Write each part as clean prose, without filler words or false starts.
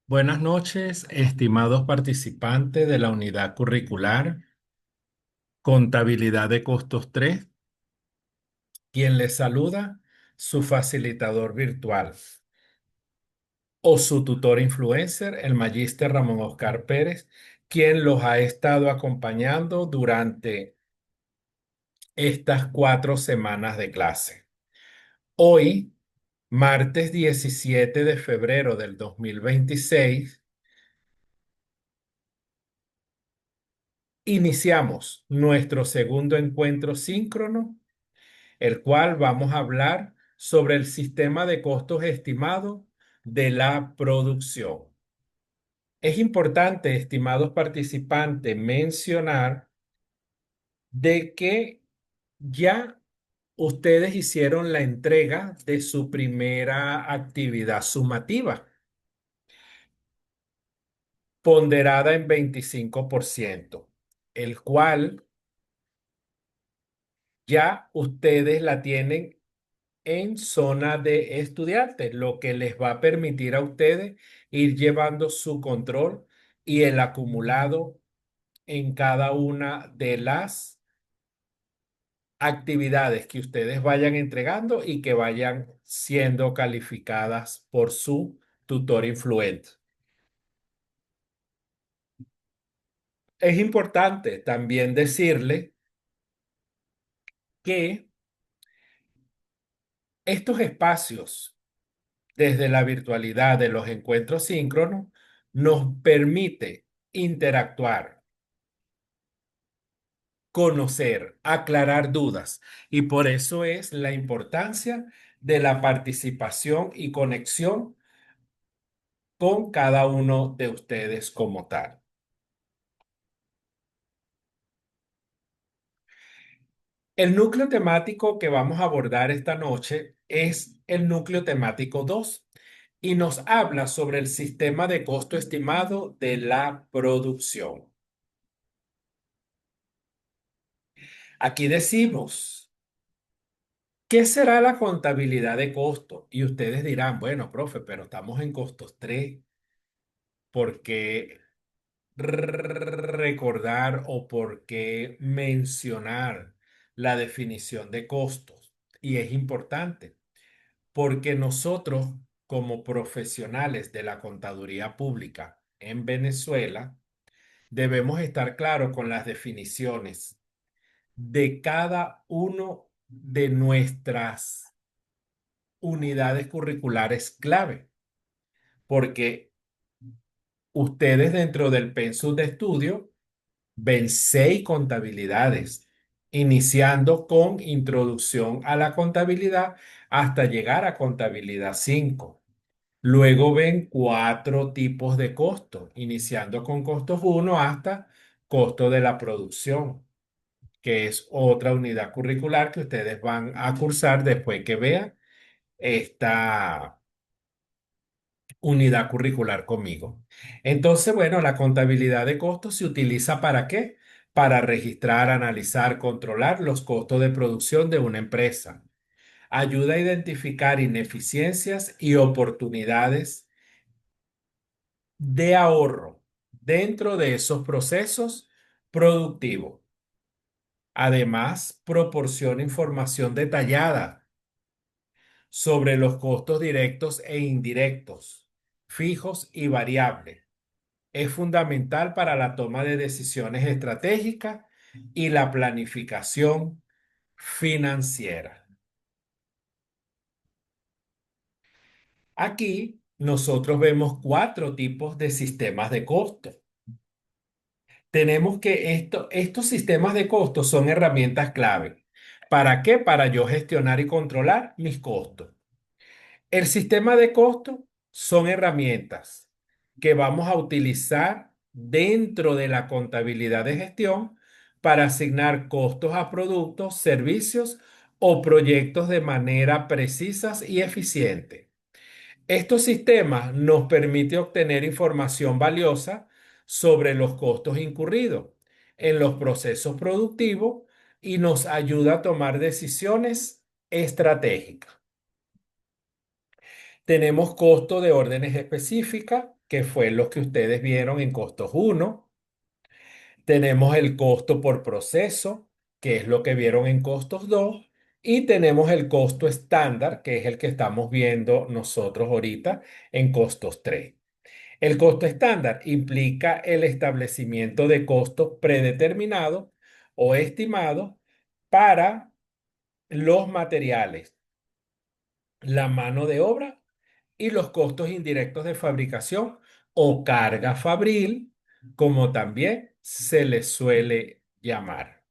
Buenas noches, estimados participantes de la unidad curricular Contabilidad de Costos 3. Quien les saluda, su facilitador virtual o su tutor influencer, el magíster Ramón Oscar Pérez, quien los ha estado acompañando durante estas 4 semanas de clase. Hoy, martes 17 de febrero del 2026, iniciamos nuestro segundo encuentro síncrono, el cual vamos a hablar sobre el sistema de costos estimado de la producción. Es importante, estimados participantes, mencionar de que ya ustedes hicieron la entrega de su primera actividad sumativa, ponderada en 25%, el cual ya ustedes la tienen en zona de estudiantes, lo que les va a permitir a ustedes ir llevando su control y el acumulado en cada una de las actividades que ustedes vayan entregando y que vayan siendo calificadas por su tutor influente. Es importante también decirle que estos espacios desde la virtualidad de los encuentros síncronos nos permite interactuar, conocer, aclarar dudas. Y por eso es la importancia de la participación y conexión con cada uno de ustedes como tal. El núcleo temático que vamos a abordar esta noche es el núcleo temático 2 y nos habla sobre el sistema de costo estimado de la producción. Aquí decimos, ¿qué será la contabilidad de costo? Y ustedes dirán, bueno, profe, pero estamos en costos 3, ¿por qué recordar o por qué mencionar la definición de costos? Y es importante porque nosotros, como profesionales de la contaduría pública en Venezuela, debemos estar claros con las definiciones de cada uno de nuestras unidades curriculares clave, porque ustedes dentro del pensum de estudio ven 6 contabilidades, iniciando con introducción a la contabilidad hasta llegar a contabilidad 5. Luego ven 4 tipos de costos, iniciando con costos 1 hasta costo de la producción, que es otra unidad curricular que ustedes van a cursar después que vean esta unidad curricular conmigo. Entonces, bueno, la contabilidad de costos se utiliza ¿para qué? Para registrar, analizar, controlar los costos de producción de una empresa. Ayuda a identificar ineficiencias y oportunidades de ahorro dentro de esos procesos productivos. Además, proporciona información detallada sobre los costos directos e indirectos, fijos y variables. Es fundamental para la toma de decisiones estratégicas y la planificación financiera. Aquí nosotros vemos 4 tipos de sistemas de costo. Tenemos que estos sistemas de costos son herramientas clave. ¿Para qué? Para yo gestionar y controlar mis costos. El sistema de costos son herramientas que vamos a utilizar dentro de la contabilidad de gestión para asignar costos a productos, servicios o proyectos de manera precisas y eficiente. Estos sistemas nos permiten obtener información valiosa sobre los costos incurridos en los procesos productivos y nos ayuda a tomar decisiones estratégicas. Tenemos costo de órdenes específicas, que fue lo que ustedes vieron en costos uno. Tenemos el costo por proceso, que es lo que vieron en costos 2. Y tenemos el costo estándar, que es el que estamos viendo nosotros ahorita en costos 3. El costo estándar implica el establecimiento de costos predeterminados o estimados para los materiales, la mano de obra y los costos indirectos de fabricación o carga fabril, como también se les suele llamar.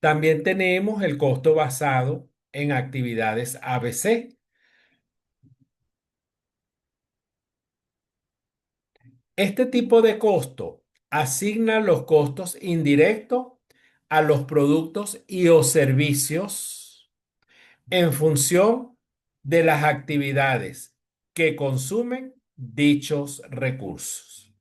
También tenemos el costo basado en actividades ABC. Este tipo de costo asigna los costos indirectos a los productos y o servicios en función de las actividades que consumen dichos recursos.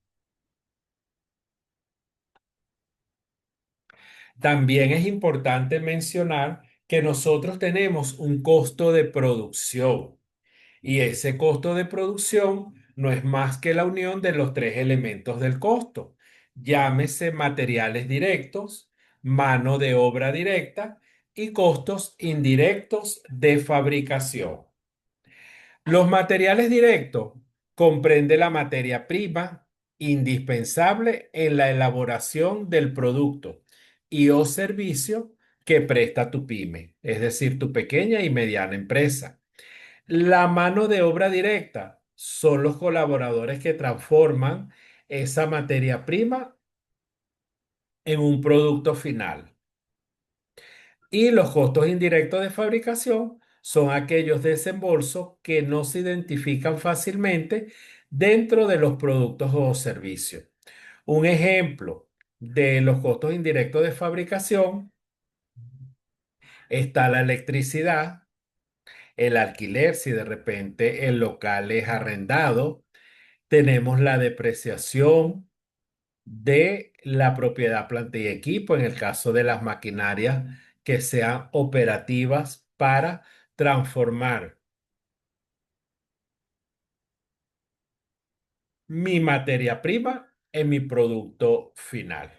También es importante mencionar que nosotros tenemos un costo de producción y ese costo de producción no es más que la unión de los tres elementos del costo. Llámese materiales directos, mano de obra directa y costos indirectos de fabricación. Los materiales directos comprende la materia prima indispensable en la elaboración del producto y o servicio que presta tu pyme, es decir, tu pequeña y mediana empresa. La mano de obra directa son los colaboradores que transforman esa materia prima en un producto final. Y los costos indirectos de fabricación son aquellos desembolsos que no se identifican fácilmente dentro de los productos o servicios. Un ejemplo de los costos indirectos de fabricación está la electricidad, el alquiler, si de repente el local es arrendado. Tenemos la depreciación de la propiedad, planta y equipo en el caso de las maquinarias que sean operativas para transformar mi materia prima en mi producto final.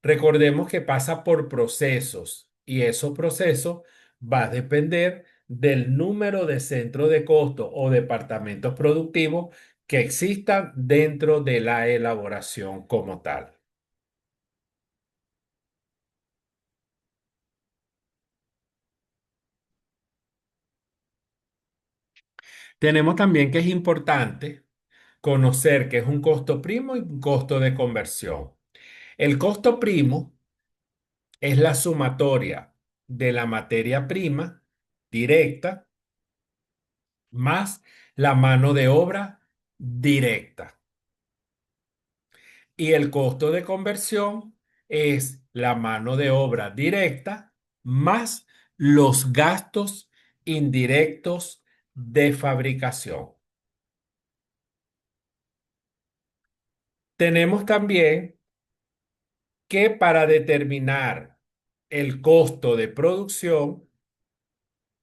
Recordemos que pasa por procesos y esos procesos va a depender del número de centros de costo o departamentos productivos que existan dentro de la elaboración como tal. Tenemos también que es importante conocer que es un costo primo y un costo de conversión. El costo primo es la sumatoria de la materia prima directa más la mano de obra directa. Y el costo de conversión es la mano de obra directa más los gastos indirectos de fabricación. Tenemos también que para determinar el costo de producción,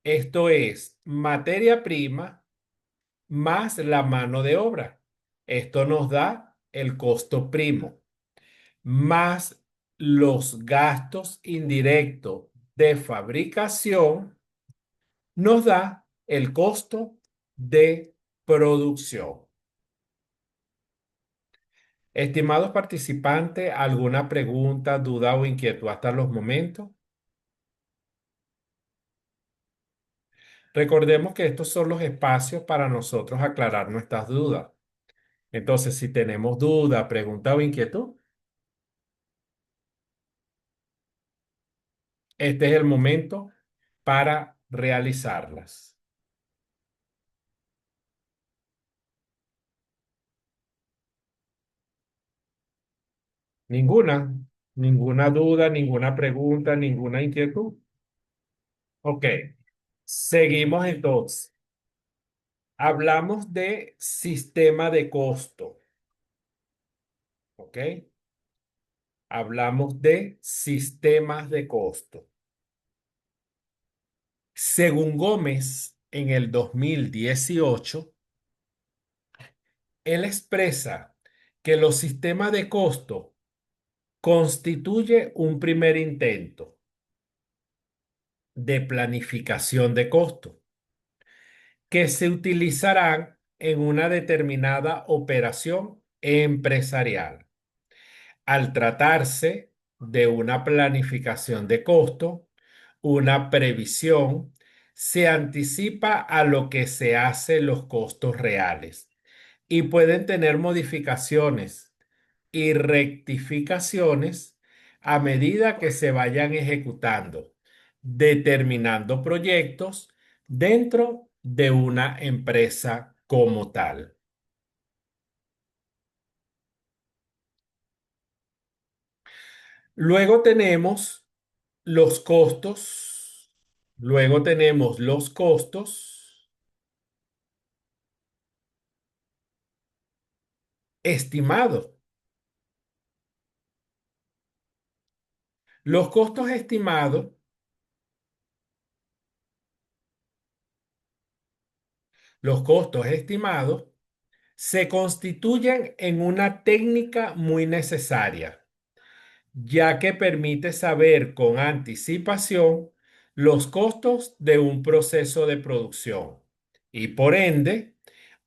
esto es materia prima más la mano de obra. Esto nos da el costo primo, más los gastos indirectos de fabricación, nos da el costo de producción. Estimados participantes, ¿alguna pregunta, duda o inquietud hasta los momentos? Recordemos que estos son los espacios para nosotros aclarar nuestras dudas. Entonces, si tenemos duda, pregunta o inquietud, este es el momento para realizarlas. Ninguna, ninguna duda, ninguna pregunta, ninguna inquietud. Ok, seguimos entonces. Hablamos de sistema de costo. Ok, hablamos de sistemas de costo. Según Gómez, en el 2018, él expresa que los sistemas de costo constituye un primer intento de planificación de costo que se utilizarán en una determinada operación empresarial. Al tratarse de una planificación de costo, una previsión, se anticipa a lo que se hace los costos reales y pueden tener modificaciones y rectificaciones a medida que se vayan ejecutando, determinando proyectos dentro de una empresa como tal. Luego tenemos los costos, luego tenemos los costos estimados. Los costos estimados, los costos estimados se constituyen en una técnica muy necesaria, ya que permite saber con anticipación los costos de un proceso de producción y por ende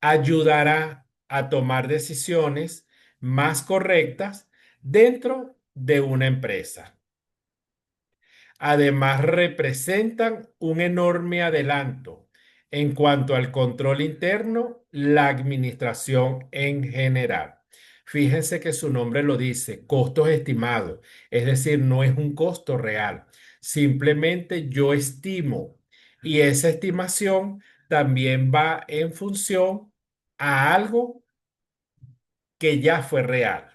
ayudará a tomar decisiones más correctas dentro de una empresa. Además, representan un enorme adelanto en cuanto al control interno, la administración en general. Fíjense que su nombre lo dice, costos estimados, es decir, no es un costo real, simplemente yo estimo y esa estimación también va en función a algo que ya fue real,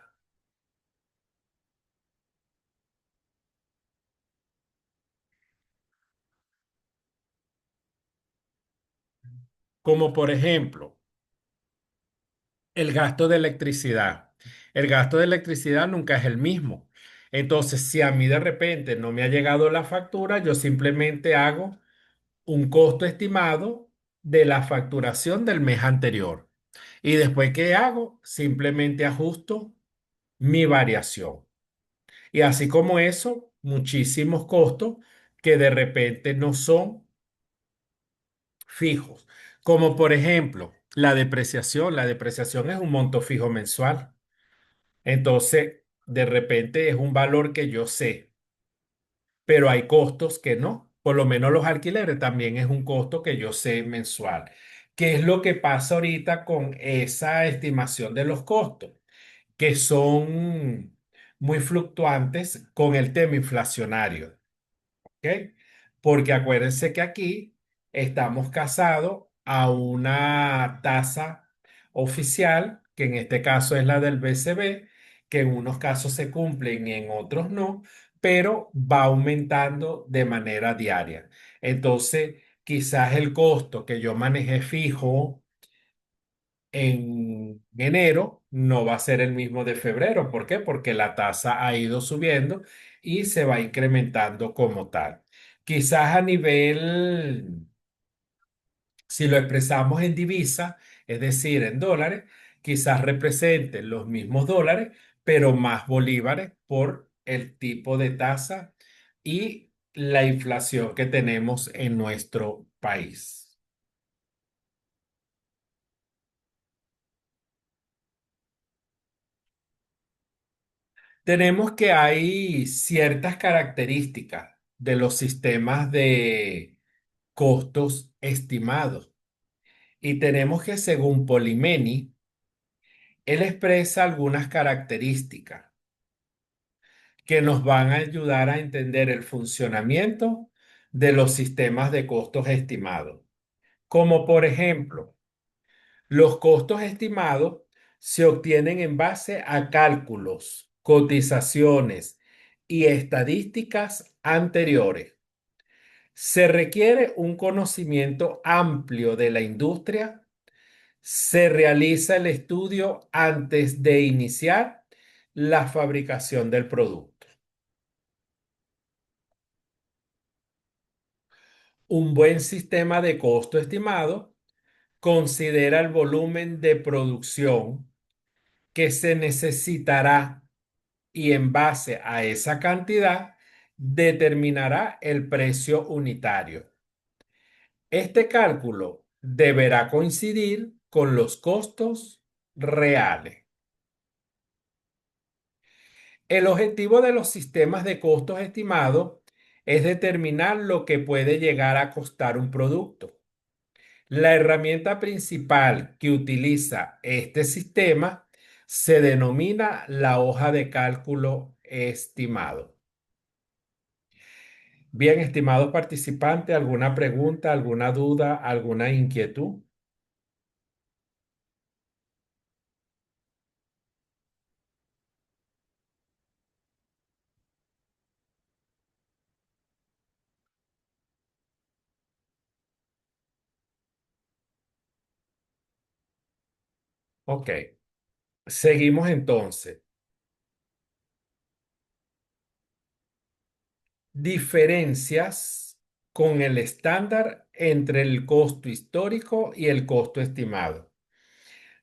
como por ejemplo el gasto de electricidad. El gasto de electricidad nunca es el mismo. Entonces, si a mí de repente no me ha llegado la factura, yo simplemente hago un costo estimado de la facturación del mes anterior. Y después, ¿qué hago? Simplemente ajusto mi variación. Y así como eso, muchísimos costos que de repente no son fijos. Como por ejemplo, la depreciación. La depreciación es un monto fijo mensual. Entonces, de repente es un valor que yo sé, pero hay costos que no. Por lo menos los alquileres también es un costo que yo sé mensual. ¿Qué es lo que pasa ahorita con esa estimación de los costos? Que son muy fluctuantes con el tema inflacionario. ¿Ok? Porque acuérdense que aquí estamos casados a una tasa oficial, que en este caso es la del BCB, que en unos casos se cumplen y en otros no, pero va aumentando de manera diaria. Entonces, quizás el costo que yo manejé fijo en enero no va a ser el mismo de febrero. ¿Por qué? Porque la tasa ha ido subiendo y se va incrementando como tal. Quizás a nivel, si lo expresamos en divisa, es decir, en dólares, quizás representen los mismos dólares, pero más bolívares por el tipo de tasa y la inflación que tenemos en nuestro país. Tenemos que hay ciertas características de los sistemas de costos estimados y tenemos que, según Polimeni, él expresa algunas características que nos van a ayudar a entender el funcionamiento de los sistemas de costos estimados, como por ejemplo, los costos estimados se obtienen en base a cálculos, cotizaciones y estadísticas anteriores. Se requiere un conocimiento amplio de la industria. Se realiza el estudio antes de iniciar la fabricación del producto. Un buen sistema de costo estimado considera el volumen de producción que se necesitará y en base a esa cantidad determinará el precio unitario. Este cálculo deberá coincidir con los costos reales. El objetivo de los sistemas de costos estimados es determinar lo que puede llegar a costar un producto. La herramienta principal que utiliza este sistema se denomina la hoja de cálculo estimado. Bien, estimados participantes, ¿alguna pregunta, alguna duda, alguna inquietud? Ok, seguimos entonces. Diferencias con el estándar entre el costo histórico y el costo estimado.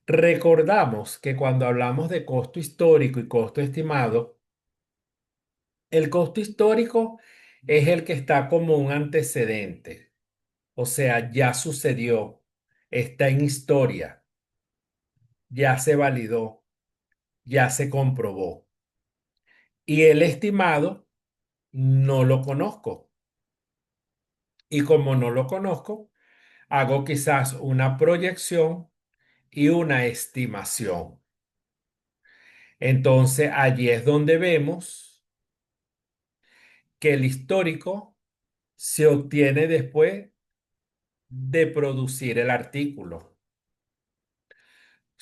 Recordamos que cuando hablamos de costo histórico y costo estimado, el costo histórico es el que está como un antecedente, o sea, ya sucedió, está en historia, ya se validó, ya se comprobó. Y el estimado no lo conozco. Y como no lo conozco, hago quizás una proyección y una estimación. Entonces, allí es donde vemos que el histórico se obtiene después de producir el artículo.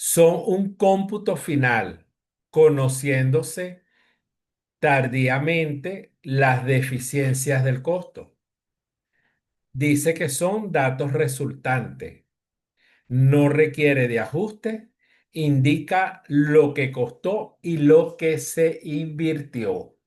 Son un cómputo final, conociéndose tardíamente las deficiencias del costo. Dice que son datos resultantes, no requiere de ajuste, indica lo que costó y lo que se invirtió.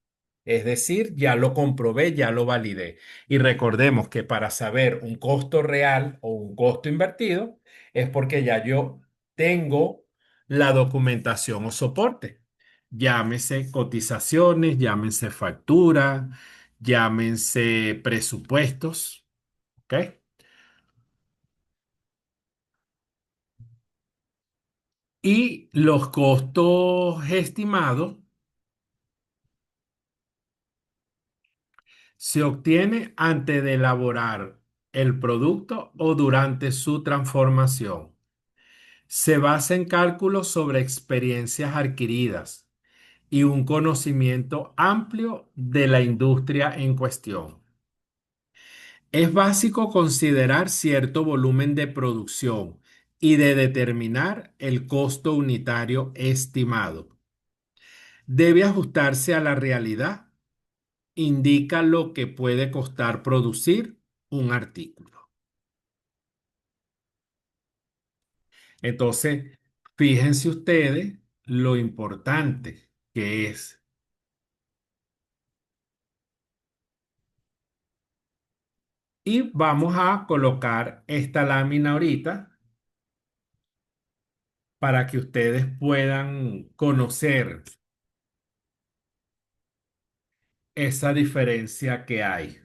Es decir, ya lo comprobé, ya lo validé. Y recordemos que para saber un costo real o un costo invertido es porque ya yo tengo la documentación o soporte. Llámese cotizaciones, llámense factura, llámense presupuestos. ¿Ok? Y los costos estimados se obtiene antes de elaborar el producto o durante su transformación. Se basa en cálculos sobre experiencias adquiridas y un conocimiento amplio de la industria en cuestión. Es básico considerar cierto volumen de producción y de determinar el costo unitario estimado. Debe ajustarse a la realidad, indica lo que puede costar producir un artículo. Entonces, fíjense ustedes lo importante que es. Y vamos a colocar esta lámina ahorita para que ustedes puedan conocer esa diferencia que hay.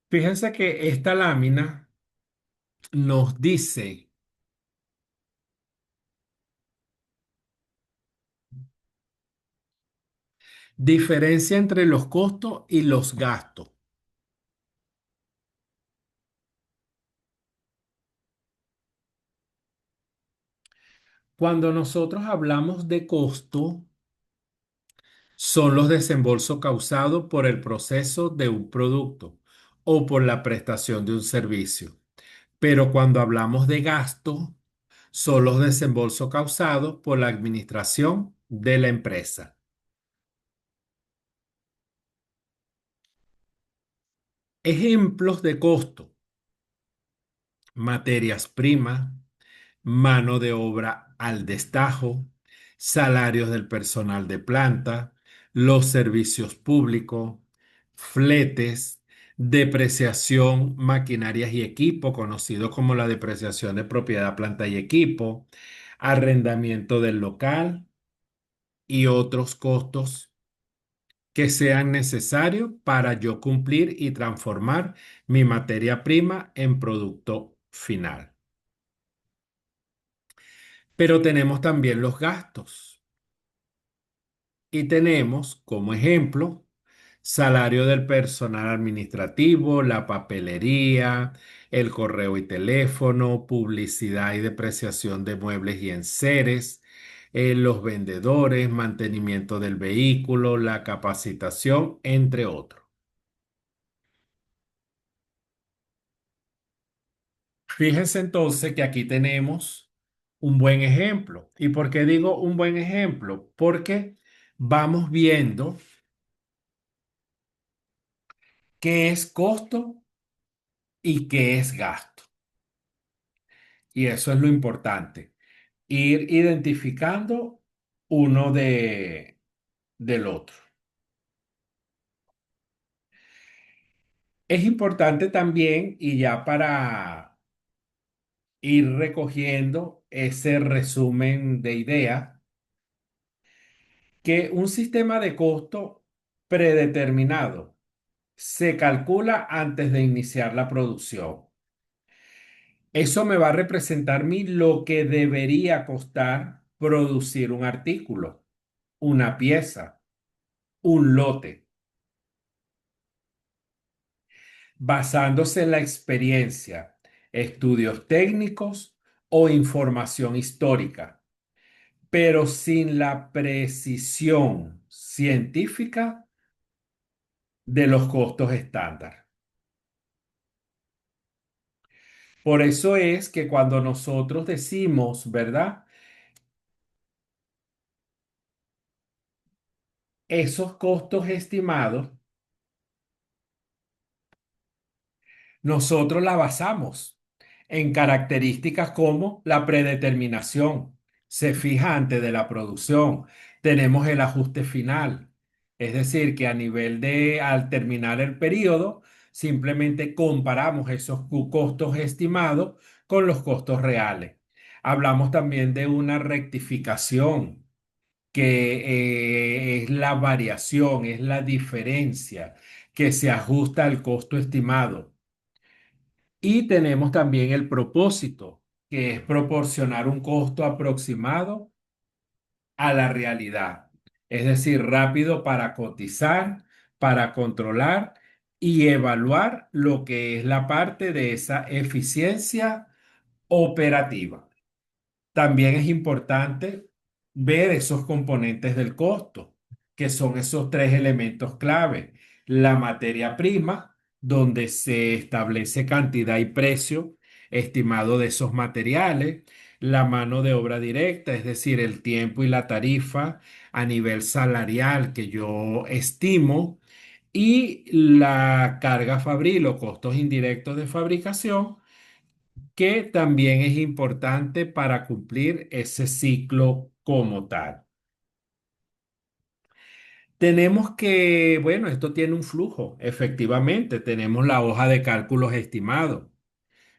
Fíjense que esta lámina nos dice diferencia entre los costos y los gastos. Cuando nosotros hablamos de costo, son los desembolsos causados por el proceso de un producto o por la prestación de un servicio. Pero cuando hablamos de gasto, son los desembolsos causados por la administración de la empresa. Ejemplos de costo. materias primas, mano de obra al destajo, salarios del personal de planta, los servicios públicos, fletes, depreciación, maquinarias y equipo, conocido como la depreciación de propiedad, planta y equipo, arrendamiento del local y otros costos que sean necesarios para yo cumplir y transformar mi materia prima en producto final. Pero tenemos también los gastos y tenemos como ejemplo salario del personal administrativo, la papelería, el correo y teléfono, publicidad y depreciación de muebles y enseres, los vendedores, mantenimiento del vehículo, la capacitación, entre otros. Fíjense entonces que aquí tenemos un buen ejemplo. ¿Y por qué digo un buen ejemplo? Porque vamos viendo qué es costo y qué es gasto. Y eso es lo importante, ir identificando uno del otro. Es importante también, y ya para ir recogiendo ese resumen de ideas, que un sistema de costo predeterminado se calcula antes de iniciar la producción. Eso me va a representar a mí lo que debería costar producir un artículo, una pieza, un lote, basándose en la experiencia, estudios técnicos o información histórica, pero sin la precisión científica de los costos estándar. Por eso es que cuando nosotros decimos, ¿verdad? Esos costos estimados, nosotros la basamos en características como la predeterminación. Se fija antes de la producción. Tenemos el ajuste final. Es decir, que a nivel de, al terminar el periodo, simplemente comparamos esos costos estimados con los costos reales. Hablamos también de una rectificación, que es la variación, es la diferencia que se ajusta al costo estimado. Y tenemos también el propósito, que es proporcionar un costo aproximado a la realidad. Es decir, rápido para cotizar, para controlar y evaluar lo que es la parte de esa eficiencia operativa. También es importante ver esos componentes del costo, que son esos tres elementos clave. La materia prima, donde se establece cantidad y precio estimado de esos materiales. La mano de obra directa, es decir, el tiempo y la tarifa a nivel salarial que yo estimo. Y la carga fabril o costos indirectos de fabricación, que también es importante para cumplir ese ciclo como tal. Tenemos que, bueno, esto tiene un flujo, efectivamente, tenemos la hoja de cálculos estimado.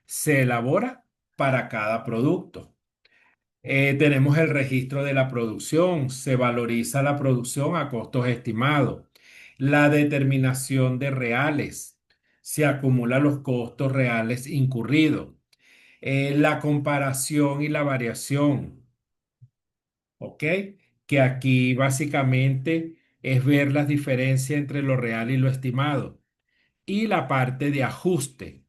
Se elabora para cada producto. Tenemos el registro de la producción, se valoriza la producción a costos estimados. La determinación de reales, se acumulan los costos reales incurridos. La comparación y la variación, ¿ok? Que aquí básicamente es ver las diferencias entre lo real y lo estimado. Y la parte de ajuste,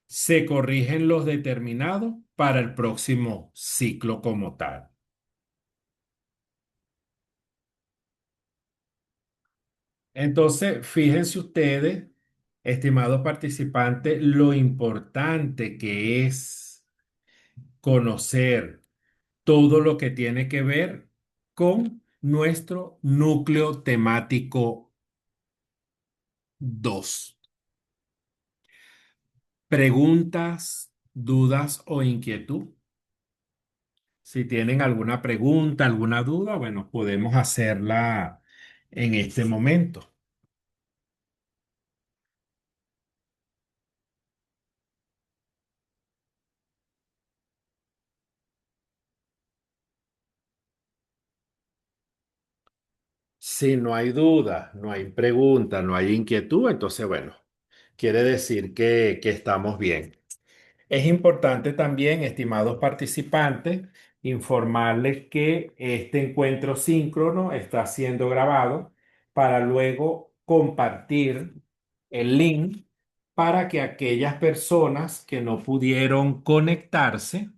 se corrigen los determinados para el próximo ciclo como tal. Entonces, fíjense ustedes, estimados participantes, lo importante que es conocer todo lo que tiene que ver con nuestro núcleo temático 2. Preguntas, dudas o inquietud. Si tienen alguna pregunta, alguna duda, bueno, podemos hacerla en este momento. Si no hay duda, no hay pregunta, no hay inquietud, entonces, bueno, quiere decir que estamos bien. Es importante también, estimados participantes, informarles que este encuentro síncrono está siendo grabado para luego compartir el link para que aquellas personas que no pudieron conectarse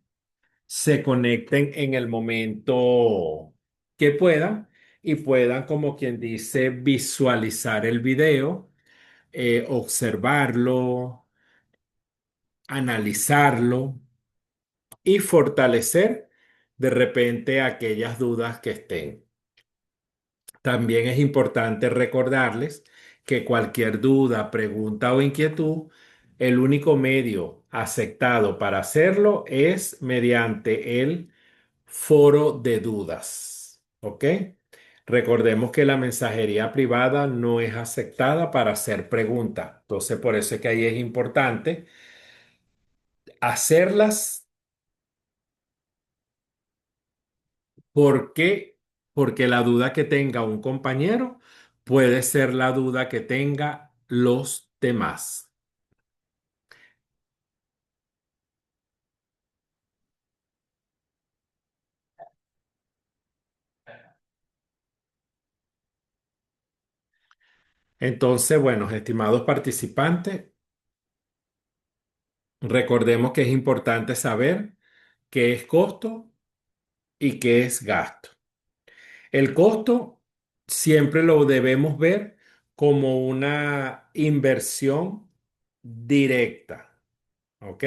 se conecten en el momento que puedan y puedan, como quien dice, visualizar el video, observarlo, analizarlo y fortalecer de repente aquellas dudas que estén. También es importante recordarles que cualquier duda, pregunta o inquietud, el único medio aceptado para hacerlo es mediante el foro de dudas. ¿Ok? Recordemos que la mensajería privada no es aceptada para hacer preguntas. Entonces, por eso es que ahí es importante hacerlas. ¿Por qué? Porque la duda que tenga un compañero puede ser la duda que tenga los demás. Entonces, bueno, estimados participantes, recordemos que es importante saber qué es costo y qué es gasto. El costo siempre lo debemos ver como una inversión directa, ¿ok?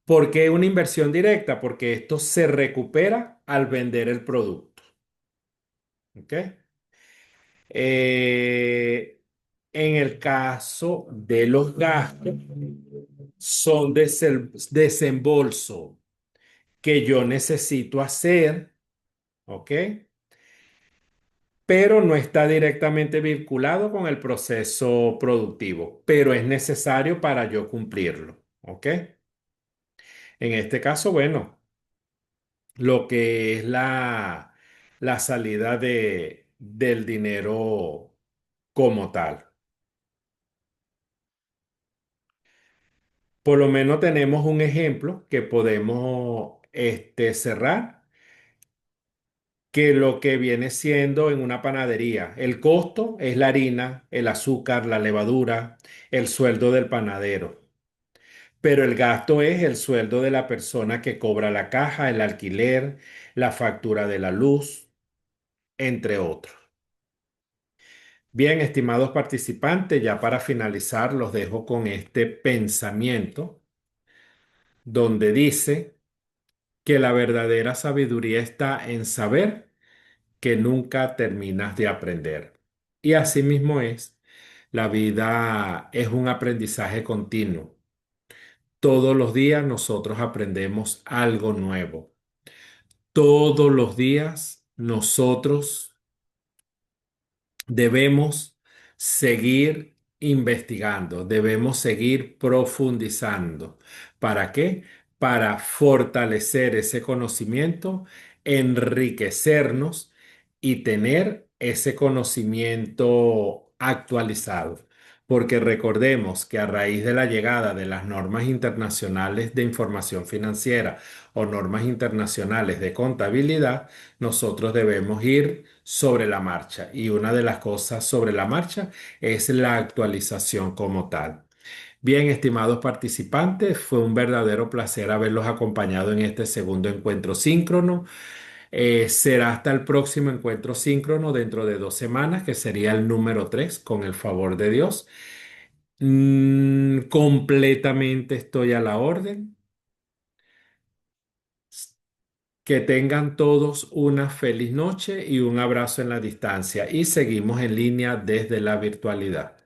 ¿Por qué una inversión directa? Porque esto se recupera al vender el producto. ¿Ok? Eh, en el caso de los gastos, son desembolso que yo necesito hacer, ¿ok? Pero no está directamente vinculado con el proceso productivo, pero es necesario para yo cumplirlo, ¿ok? En este caso, bueno, lo que es la salida del dinero como tal. Por lo menos tenemos un ejemplo que podemos cerrar, que lo que viene siendo en una panadería. El costo es la harina, el azúcar, la levadura, el sueldo del panadero. Pero el gasto es el sueldo de la persona que cobra la caja, el alquiler, la factura de la luz, entre otros. Bien, estimados participantes, ya para finalizar, los dejo con este pensamiento donde dice que la verdadera sabiduría está en saber que nunca terminas de aprender. Y así mismo es, la vida es un aprendizaje continuo. Todos los días nosotros aprendemos algo nuevo. Todos los días nosotros debemos seguir investigando, debemos seguir profundizando. ¿Para qué? Para fortalecer ese conocimiento, enriquecernos y tener ese conocimiento actualizado. Porque recordemos que a raíz de la llegada de las normas internacionales de información financiera o normas internacionales de contabilidad, nosotros debemos ir sobre la marcha. Y una de las cosas sobre la marcha es la actualización como tal. Bien, estimados participantes, fue un verdadero placer haberlos acompañado en este segundo encuentro síncrono. Será hasta el próximo encuentro síncrono dentro de 2 semanas, que sería el número 3, con el favor de Dios. Completamente estoy a la orden. Que tengan todos una feliz noche y un abrazo en la distancia y seguimos en línea desde la virtualidad.